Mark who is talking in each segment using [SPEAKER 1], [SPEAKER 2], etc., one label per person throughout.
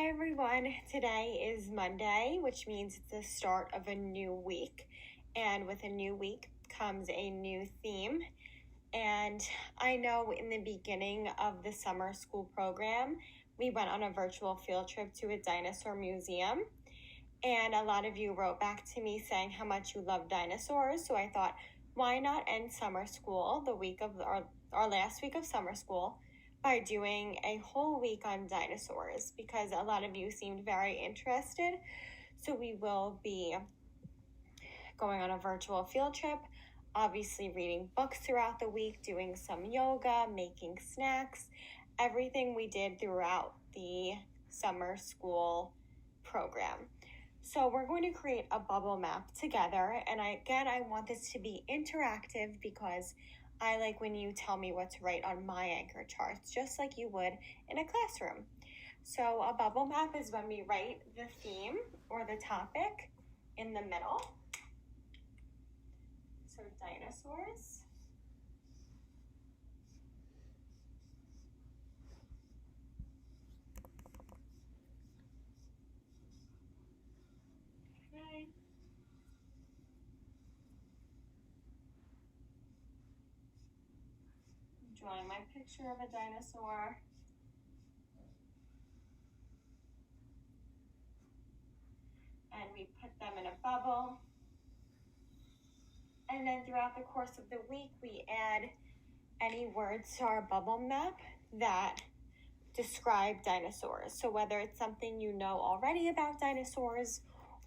[SPEAKER 1] Hi everyone, today is Monday, which means it's the start of a new week. And with a new week comes a new theme. And I know in the beginning of the summer school program, we went on a virtual field trip to a dinosaur museum. And a lot of you wrote back to me saying how much you love dinosaurs. So I thought, why not end summer school, the week of our last week of summer school, by doing a whole week on dinosaurs, because a lot of you seemed very interested. So we will be going on a virtual field trip, obviously reading books throughout the week, doing some yoga, making snacks, everything we did throughout the summer school program. So we're going to create a bubble map together. And I want this to be interactive because I like when you tell me what to write on my anchor charts, just like you would in a classroom. So a bubble map is when we write the theme or the topic in the middle. So dinosaurs. Okay. Drawing my picture of a dinosaur. And we put them in a bubble. And then throughout the course of the week, we add any words to our bubble map that describe dinosaurs. So whether it's something you know already about dinosaurs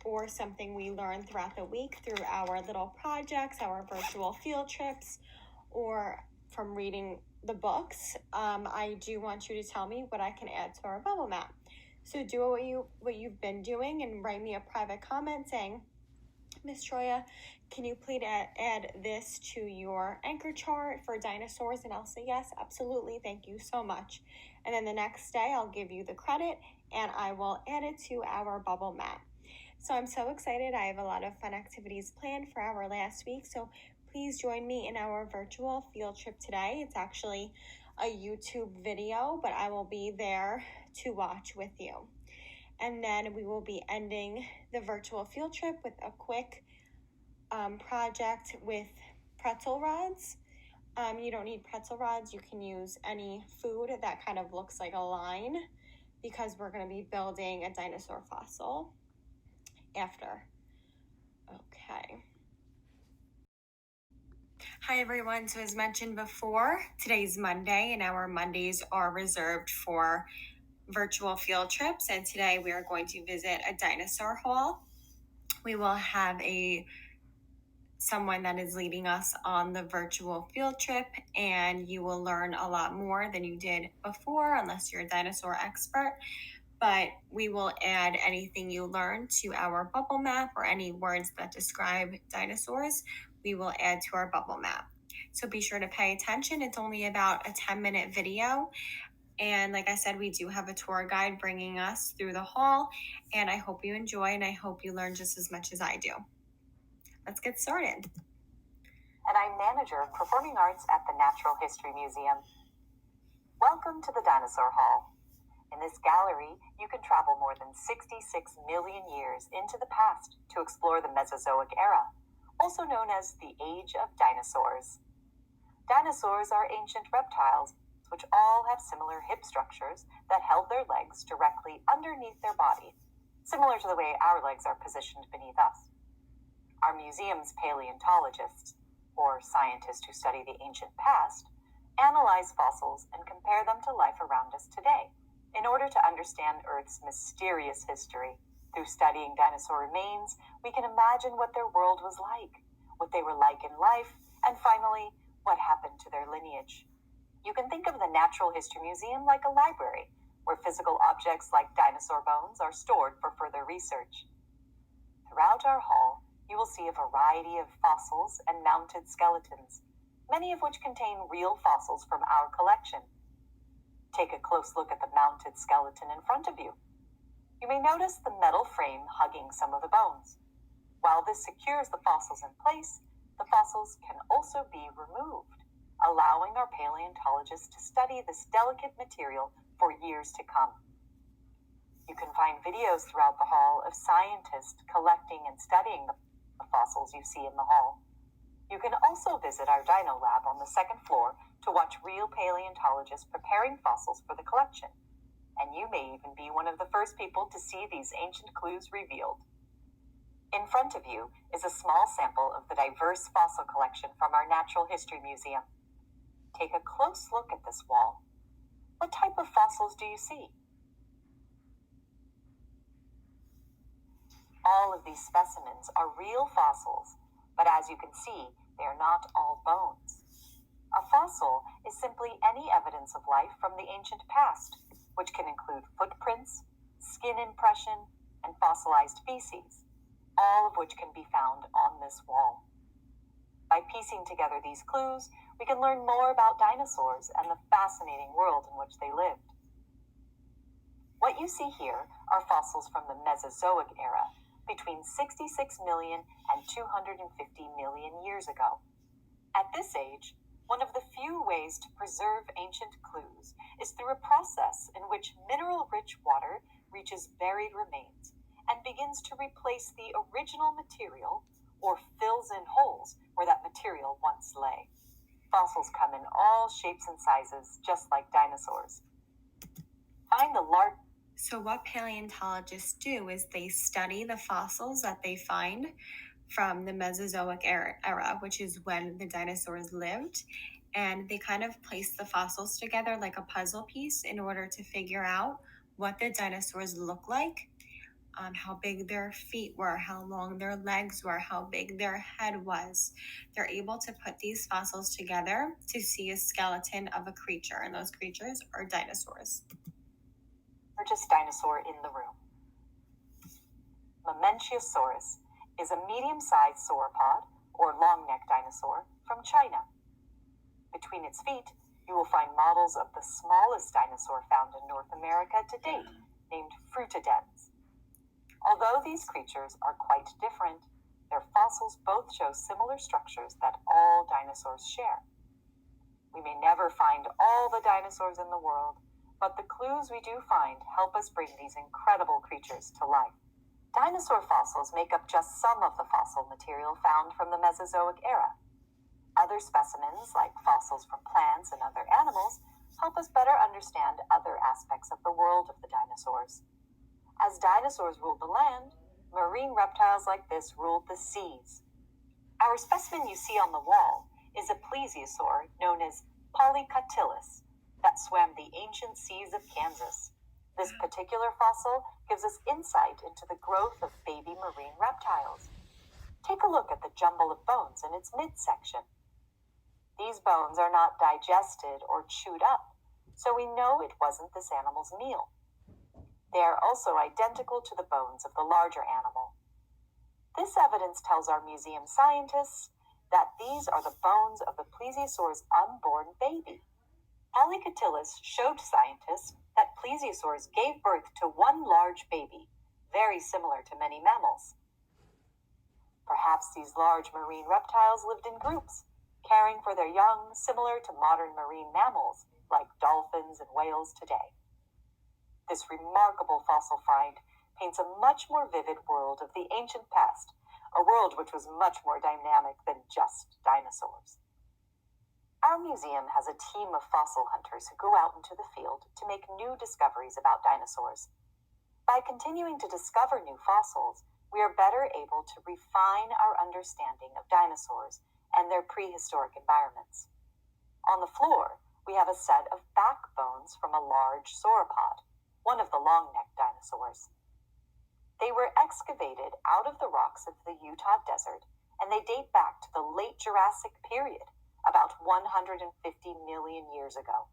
[SPEAKER 1] or something we learn throughout the week through our little projects, our virtual field trips, or from reading the books, I do want you to tell me what I can add to our bubble map. So do what you've been doing and write me a private comment saying, Miss Troya, can you please add this to your anchor chart for dinosaurs? And I'll say, yes, absolutely. Thank you so much. And then the next day I'll give you the credit and I will add it to our bubble map. So I'm so excited. I have a lot of fun activities planned for our last week. So please join me in our virtual field trip today. It's actually a YouTube video, but I will be there to watch with you. And then we will be ending the virtual field trip with a quick project with pretzel rods. You don't need pretzel rods. You can use any food that kind of looks like a line because we're going to be building a dinosaur fossil after. Okay. Hi everyone. So as mentioned before, today's Monday and our Mondays are reserved for virtual field trips, and today we are going to visit a dinosaur hall. We will have someone that is leading us on the virtual field trip, and you will learn a lot more than you did before unless you're a dinosaur expert. But we will add anything you learn to our bubble map or any words that describe dinosaurs, we will add to our bubble map. So be sure to pay attention. It's only about a 10-minute video. And like I said, we do have a tour guide bringing us through the hall, and I hope you enjoy and I hope you learn just as much as I do. Let's get started.
[SPEAKER 2] And I'm manager of performing arts at the Natural History Museum. Welcome to the Dinosaur Hall. In this gallery, you can travel more than 66 million years into the past to explore the Mesozoic era, also known as the Age of Dinosaurs. Dinosaurs are ancient reptiles which all have similar hip structures that held their legs directly underneath their body, similar to the way our legs are positioned beneath us. Our museum's paleontologists, or scientists who study the ancient past, analyze fossils and compare them to life around us today in order to understand Earth's mysterious history. Through studying dinosaur remains, we can imagine what their world was like, what they were like in life, and finally, what happened to their lineage. You can think of the Natural History Museum like a library, where physical objects like dinosaur bones are stored for further research. Throughout our hall, you will see a variety of fossils and mounted skeletons, many of which contain real fossils from our collection. Take a close look at the mounted skeleton in front of you. You may notice the metal frame hugging some of the bones. While this secures the fossils in place, the fossils can also be removed, allowing our paleontologists to study this delicate material for years to come. You can find videos throughout the hall of scientists collecting and studying the fossils you see in the hall. You can also visit our Dino Lab on the second floor to watch real paleontologists preparing fossils for the collection. And you may even be one of the first people to see these ancient clues revealed. In front of you is a small sample of the diverse fossil collection from our Natural History Museum. Take a close look at this wall. What type of fossils do you see? All of these specimens are real fossils, but as you can see, they are not all bones. A fossil is simply any evidence of life from the ancient past, which can include footprints, skin impression, and fossilized feces, all of which can be found on this wall. By piecing together these clues, we can learn more about dinosaurs and the fascinating world in which they lived. What you see here are fossils from the Mesozoic era, between 66 million and 250 million years ago. At this age, one of the few ways to preserve ancient clues is through a process in which mineral-rich water reaches buried remains and begins to replace the original material or fills in holes where that material once lay. Fossils come in all shapes and sizes, just like dinosaurs. Find the large
[SPEAKER 1] So what paleontologists do is they study the fossils that they find from the Mesozoic era, which is when the dinosaurs lived, and they kind of place the fossils together like a puzzle piece in order to figure out what the dinosaurs look like, how big their feet were, how long their legs were, how big their head was. They're able to put these fossils together to see a skeleton of a creature, and those creatures are dinosaurs.
[SPEAKER 2] Largest dinosaur in the room. Mamenchiasaurus is a medium-sized sauropod, or long-necked dinosaur, from China. Between its feet, you will find models of the smallest dinosaur found in North America to date, named frutodens. Although these creatures are quite different, their fossils both show similar structures that all dinosaurs share. We may never find all the dinosaurs in the world, but the clues we do find help us bring these incredible creatures to life. Dinosaur fossils make up just some of the fossil material found from the Mesozoic era. Other specimens, like fossils from plants and other animals, help us better understand other aspects of the world of the dinosaurs. As dinosaurs ruled the land, marine reptiles like this ruled the seas. Our specimen you see on the wall is a plesiosaur known as Polycotylus that swam the ancient seas of Kansas. This particular fossil gives us insight into the growth of baby marine reptiles. Take a look at the jumble of bones in its midsection. These bones are not digested or chewed up, so we know it wasn't this animal's meal. They are also identical to the bones of the larger animal. This evidence tells our museum scientists that these are the bones of the plesiosaur's unborn baby. Polycotylus showed scientists that plesiosaurs gave birth to one large baby, very similar to many mammals. Perhaps these large marine reptiles lived in groups, caring for their young, similar to modern marine mammals like dolphins and whales today. This remarkable fossil find paints a much more vivid world of the ancient past, a world which was much more dynamic than just dinosaurs. Our museum has a team of fossil hunters who go out into the field to make new discoveries about dinosaurs. By continuing to discover new fossils, we are better able to refine our understanding of dinosaurs and their prehistoric environments. On the floor, we have a set of backbones from a large sauropod, one of the long-necked dinosaurs. They were excavated out of the rocks of the Utah desert, and they date back to the late Jurassic period, about 150 million years ago.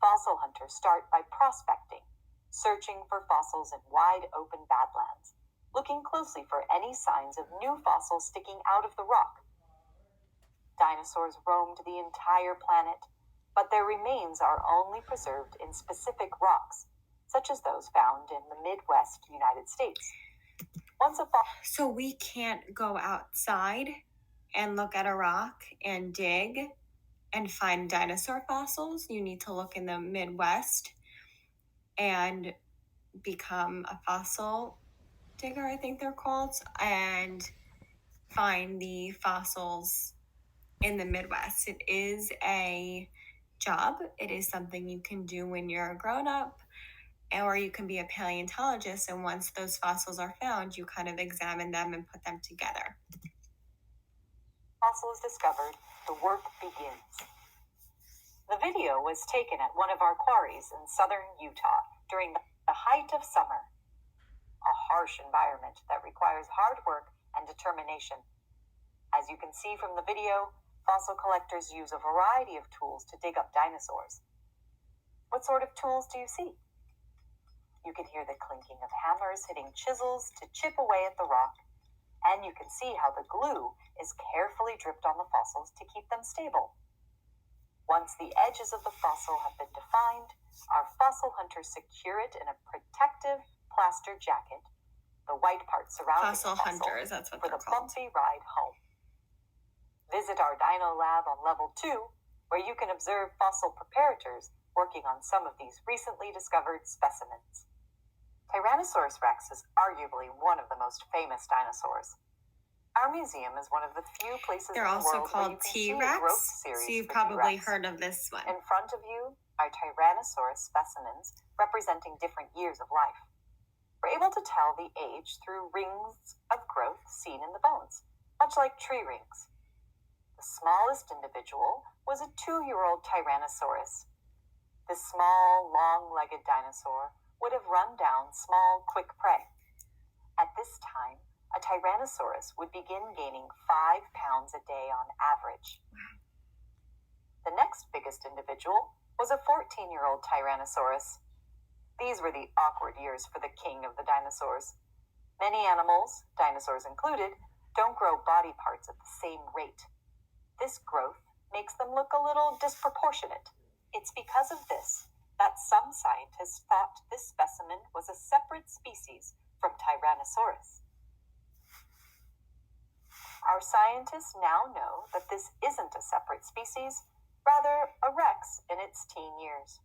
[SPEAKER 2] Fossil hunters start by prospecting, searching for fossils in wide open badlands, looking closely for any signs of new fossils sticking out of the rock. Dinosaurs roamed the entire planet, but their remains are only preserved in specific rocks, such as those found in the Midwest United States.
[SPEAKER 1] So we can't go outside and look at a rock and dig and find dinosaur fossils. You need to look in the Midwest and become a fossil digger, I think they're called, and find the fossils in the Midwest. It is a job. It is something you can do when you're a grown up, or you can be a paleontologist. And once those fossils are found, you kind of examine them and put them together.
[SPEAKER 2] Fossil is discovered, the work begins. The video was taken at one of our quarries in southern Utah during the height of summer, a harsh environment that requires hard work and determination. As you can see from the video, fossil collectors use a variety of tools to dig up dinosaurs. What sort of tools do you see? You can hear the clinking of hammers hitting chisels to chip away at the rock, and you can see how the glue is carefully dripped on the fossils to keep them stable. Once the edges of the fossil have been defined, our fossil hunters secure it in a protective plaster jacket, the white part surrounding
[SPEAKER 1] Fossil
[SPEAKER 2] the fossil,
[SPEAKER 1] hunters, that's what
[SPEAKER 2] for
[SPEAKER 1] they're
[SPEAKER 2] the
[SPEAKER 1] called.
[SPEAKER 2] bumpy ride home. Visit our Dino Lab on level 2, where you can observe fossil preparators working on some of these recently discovered specimens. Tyrannosaurus rex is arguably one of the most famous dinosaurs. Our museum is one of the few places
[SPEAKER 1] They're
[SPEAKER 2] in the
[SPEAKER 1] also
[SPEAKER 2] world where
[SPEAKER 1] called
[SPEAKER 2] you can see a growth
[SPEAKER 1] T-Rex,
[SPEAKER 2] series
[SPEAKER 1] so you've
[SPEAKER 2] for
[SPEAKER 1] probably
[SPEAKER 2] T-Rex.
[SPEAKER 1] heard of this one.
[SPEAKER 2] In front of you are Tyrannosaurus specimens representing different years of life. We're able to tell the age through rings of growth seen in the bones, much like tree rings. The smallest individual was a 2-year-old Tyrannosaurus. This small, long-legged dinosaur would have run down small, quick prey. At this time, a Tyrannosaurus would begin gaining 5 pounds a day on average. The next biggest individual was a 14-year-old Tyrannosaurus. These were the awkward years for the king of the dinosaurs. Many animals, dinosaurs included, don't grow body parts at the same rate. This growth makes them look a little disproportionate. It's because of this that some scientists thought this specimen was a separate species from Tyrannosaurus. Our scientists now know that this isn't a separate species, rather a rex in its teen years.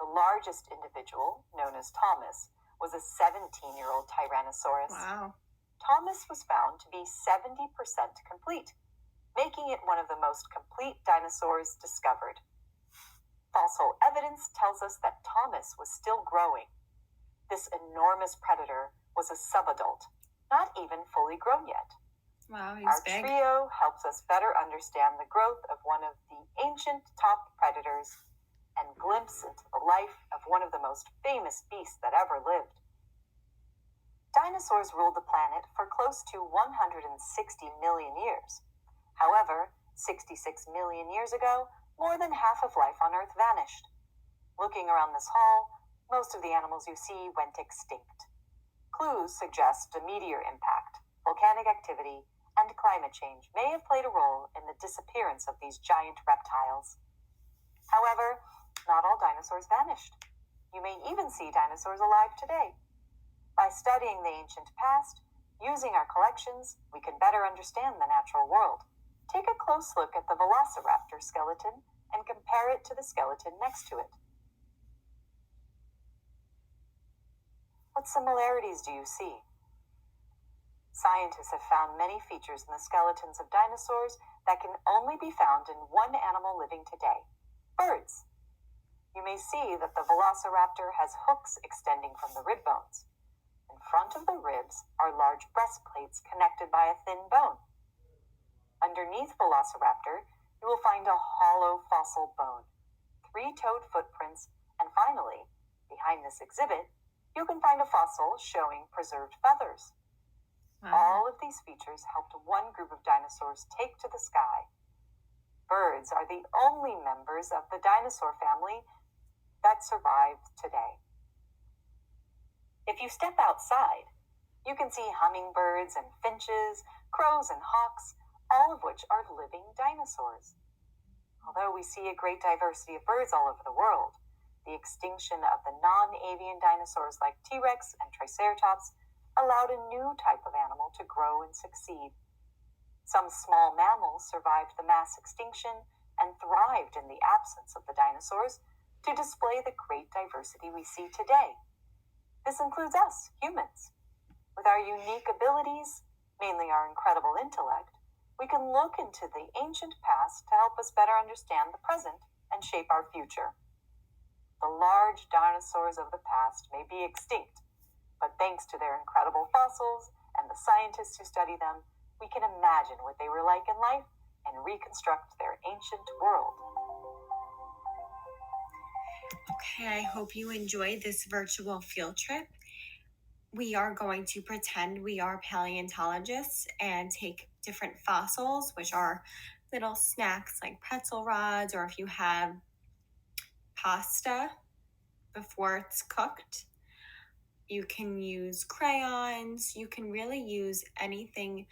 [SPEAKER 2] The largest individual, known as Thomas, was a 17-year-old Tyrannosaurus.
[SPEAKER 1] Wow.
[SPEAKER 2] Thomas was found to be 70% complete, making it one of the most complete dinosaurs discovered. Fossil evidence tells us that Thomas was still growing. This enormous predator was a subadult, not even fully grown yet.
[SPEAKER 1] Wow, he's
[SPEAKER 2] Our
[SPEAKER 1] big.
[SPEAKER 2] trio helps us better understand the growth of one of the ancient top predators and glimpse into the life of one of the most famous beasts that ever lived. Dinosaurs ruled the planet for close to 160 million years. However, 66 million years ago, more than half of life on Earth vanished. Looking around this hall, most of the animals you see went extinct. Clues suggest a meteor impact, volcanic activity, and climate change may have played a role in the disappearance of these giant reptiles. However, not all dinosaurs vanished. You may even see dinosaurs alive today. By studying the ancient past, using our collections, we can better understand the natural world. Take a close look at the velociraptor skeleton and compare it to the skeleton next to it. What similarities do you see? Scientists have found many features in the skeletons of dinosaurs that can only be found in one animal living today: birds. You may see that the velociraptor has hooks extending from the rib bones. In front of the ribs are large breastplates connected by a thin bone. Underneath Velociraptor, you will find a hollow fossil bone, 3-toed footprints, and finally, behind this exhibit, you can find a fossil showing preserved feathers.
[SPEAKER 1] Wow.
[SPEAKER 2] All of these features helped one group of dinosaurs take to the sky. Birds are the only members of the dinosaur family that survive today. If you step outside, you can see hummingbirds and finches, crows and hawks, all of which are living dinosaurs. Although we see a great diversity of birds all over the world, the extinction of the non-avian dinosaurs like T-Rex and Triceratops allowed a new type of animal to grow and succeed. Some small mammals survived the mass extinction and thrived in the absence of the dinosaurs to display the great diversity we see today. This includes us, humans. With our unique abilities, mainly our incredible intellect, we can look into the ancient past to help us better understand the present and shape our future. The large dinosaurs of the past may be extinct, but thanks to their incredible fossils and the scientists who study them, we can imagine what they were like in life and reconstruct their ancient world.
[SPEAKER 1] Okay, I hope you enjoyed this virtual field trip. We are going to pretend we are paleontologists and take different fossils, which are little snacks like pretzel rods, or if you have pasta before it's cooked, you can use crayons. You can really use anything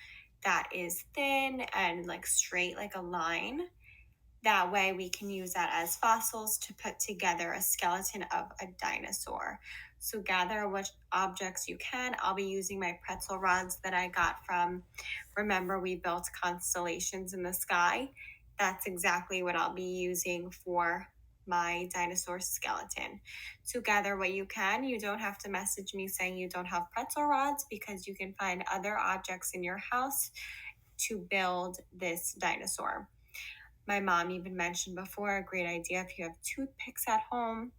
[SPEAKER 1] that is thin and like straight, like a line. That way we can use that as fossils to put together a skeleton of a dinosaur. So gather what objects you can. I'll be using my pretzel rods that I got from, remember we built constellations in the sky? That's exactly what I'll be using for my dinosaur skeleton. So gather what you can. You don't have to message me saying you don't have pretzel rods, because you can find other objects in your house to build this dinosaur. My mom even mentioned before, a great idea if you have toothpicks at home,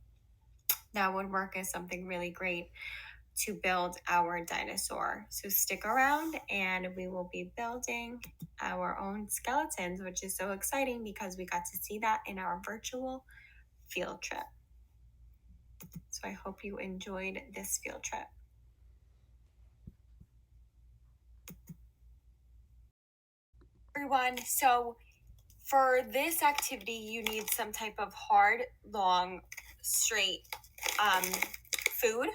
[SPEAKER 1] that would work as something really great to build our dinosaur. So stick around and we will be building our own skeletons, which is so exciting because we got to see that in our virtual field trip. So I hope you enjoyed this field trip. Everyone, so for this activity, you need some type of hard, long, straight food.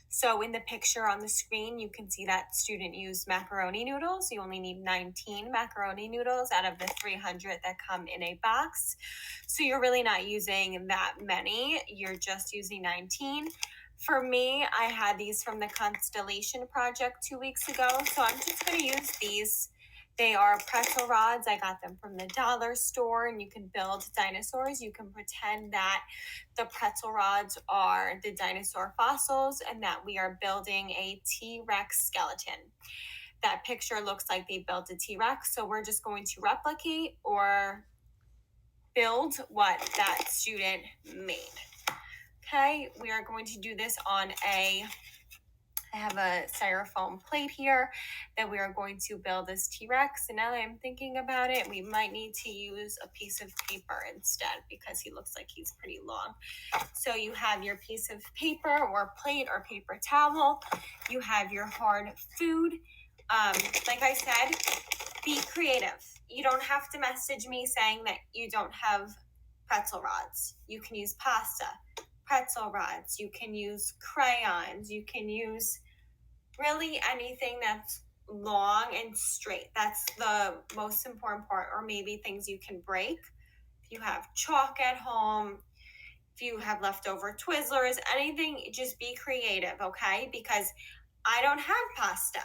[SPEAKER 1] So in the picture on the screen, you can see that student used macaroni noodles. You only need 19 macaroni noodles out of the 300 that come in a box. So you're really not using that many. You're just using 19. For me, I had these from the Constellation Project 2 weeks ago. So I'm just going to use these. They are pretzel rods. I got them from the dollar store, and you can build dinosaurs. You can pretend that the pretzel rods are the dinosaur fossils and that we are building a T-Rex skeleton. That picture looks like they built a T-Rex, so we're just going to replicate or build what that student made. Okay, we are going to do this on I have a styrofoam plate here that we are going to build this T-Rex. And now that I'm thinking about it, we might need to use a piece of paper instead because he looks like he's pretty long. So you have your piece of paper or plate or paper towel. You have your hard food. Like I said, be creative. You don't have to message me saying that you don't have pretzel rods. You can use pasta, pretzel rods. You can use crayons. You can use really anything that's long and straight. That's the most important part. Or maybe things you can break. If you have chalk at home, if you have leftover Twizzlers, anything, just be creative, okay? Because I don't have pasta.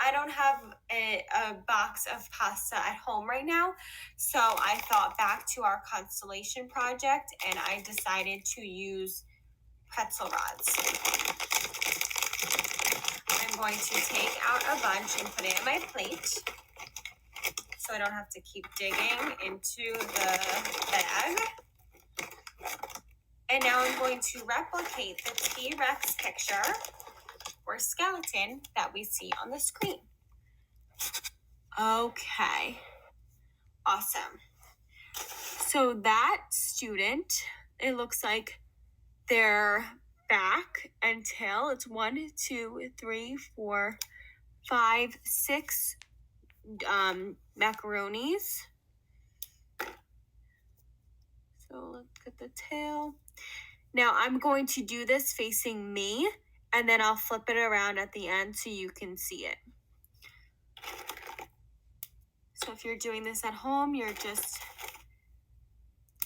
[SPEAKER 1] I don't have a box of pasta at home right now. So I thought back to our Constellation project and I decided to use pretzel rods. I'm going to take out a bunch and put it in my plate so I don't have to keep digging into the bag. And now I'm going to replicate the T-Rex picture or skeleton that we see on the screen. Okay, awesome. So that student, it looks like their back and tail, it's 1, 2, 3, 4, 5, 6 macaronis. So look at the tail. Now I'm going to do this facing me, and then I'll flip it around at the end so you can see it. So if you're doing this at home, you're just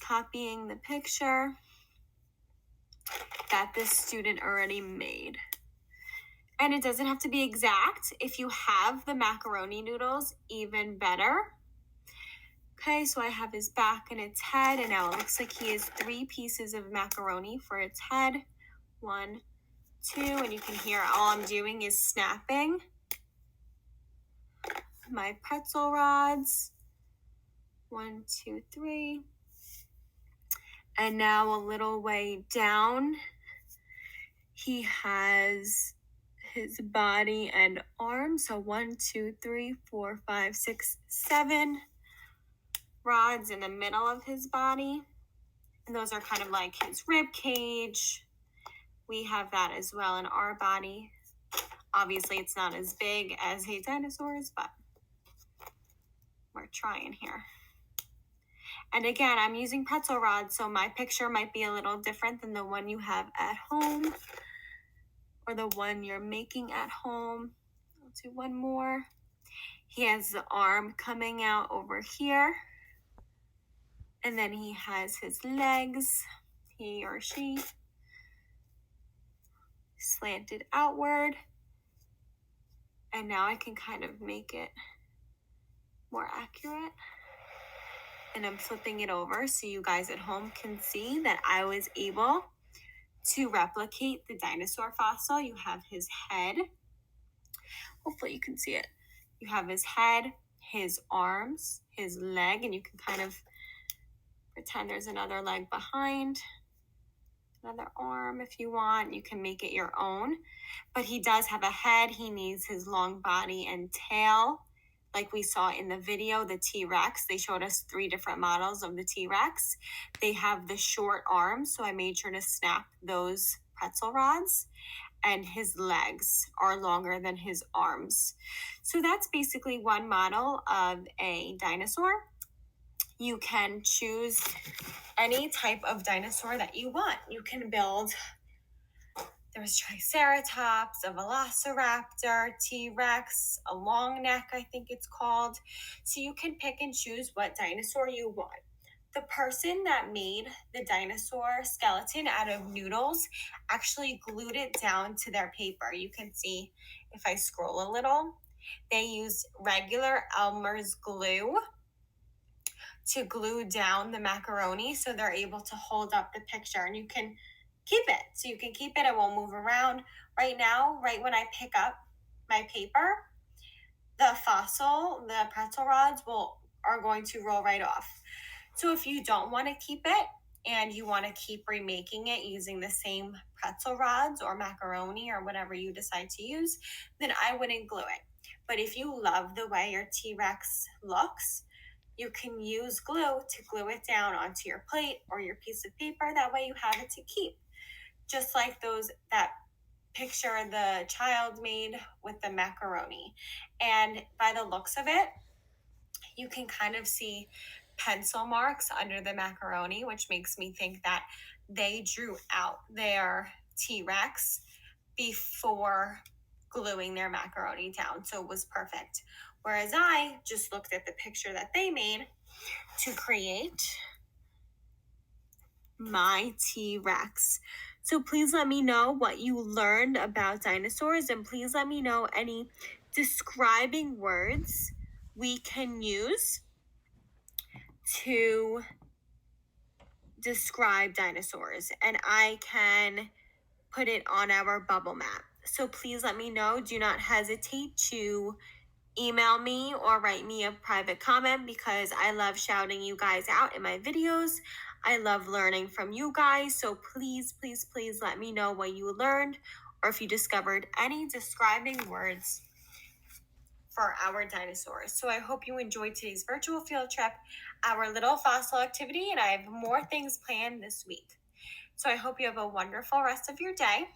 [SPEAKER 1] copying the picture that this student already made. And it doesn't have to be exact. If you have the macaroni noodles, even better. Okay, so I have his back and its head, and now it looks like he has 3 pieces of macaroni for its head. 1, 2, and you can hear all I'm doing is snapping my pretzel rods. 1, 2, 3. And now a little way down, he has his body and arms. So 1, 2, 3, 4, 5, 6, 7 rods in the middle of his body. And those are kind of like his rib cage. We have that as well in our body. Obviously, it's not as big as a dinosaur's, but we're trying here. And again, I'm using pretzel rods, so my picture might be a little different than the one you have at home or the one you're making at home. I'll do one more. He has the arm coming out over here. And then he has his legs, he or she, slanted outward. And now I can kind of make it more accurate. And I'm flipping it over so you guys at home can see that I was able to replicate the dinosaur fossil. You have his head. Hopefully you can see it. You have his head, his arms, his leg, and you can kind of pretend there's another leg behind, another arm if you want. You can make it your own. But he does have a head. He needs his long body and tail. Like we saw in the video, the T-Rex, they showed us 3 different models of the T-Rex. They have the short arms, so I made sure to snap those pretzel rods. And his legs are longer than his arms. So that's basically one model of a dinosaur. You can choose any type of dinosaur that you want. You can build, there's Triceratops, a Velociraptor, T-Rex, a long neck, I think it's called. So you can pick and choose what dinosaur you want. The person that made the dinosaur skeleton out of noodles actually glued it down to their paper. You can see if I scroll a little, they used regular Elmer's glue to glue down the macaroni so they're able to hold up the picture, and you can keep it. So you can keep it, it won't move around. Right now, right when I pick up my paper, the fossil, the pretzel rods are going to roll right off. So if you don't want to keep it and you want to keep remaking it using the same pretzel rods or macaroni or whatever you decide to use, then I wouldn't glue it. But if you love the way your T-Rex looks, you can use glue to glue it down onto your plate or your piece of paper. That way you have it to keep. Just like that picture the child made with the macaroni. And by the looks of it, you can kind of see pencil marks under the macaroni, which makes me think that they drew out their T-Rex before gluing their macaroni down. So it was perfect. Whereas I just looked at the picture that they made to create my T-Rex. So please let me know what you learned about dinosaurs, and please let me know any describing words we can use to describe dinosaurs, and I can put it on our bubble map. So please let me know. Do not hesitate to email me or write me a private comment, because I love shouting you guys out in my videos. I love learning from you guys. So please, please, please let me know what you learned, or if you discovered any describing words for our dinosaurs. So I hope you enjoyed today's virtual field trip, our little fossil activity, and I have more things planned this week. So I hope you have a wonderful rest of your day.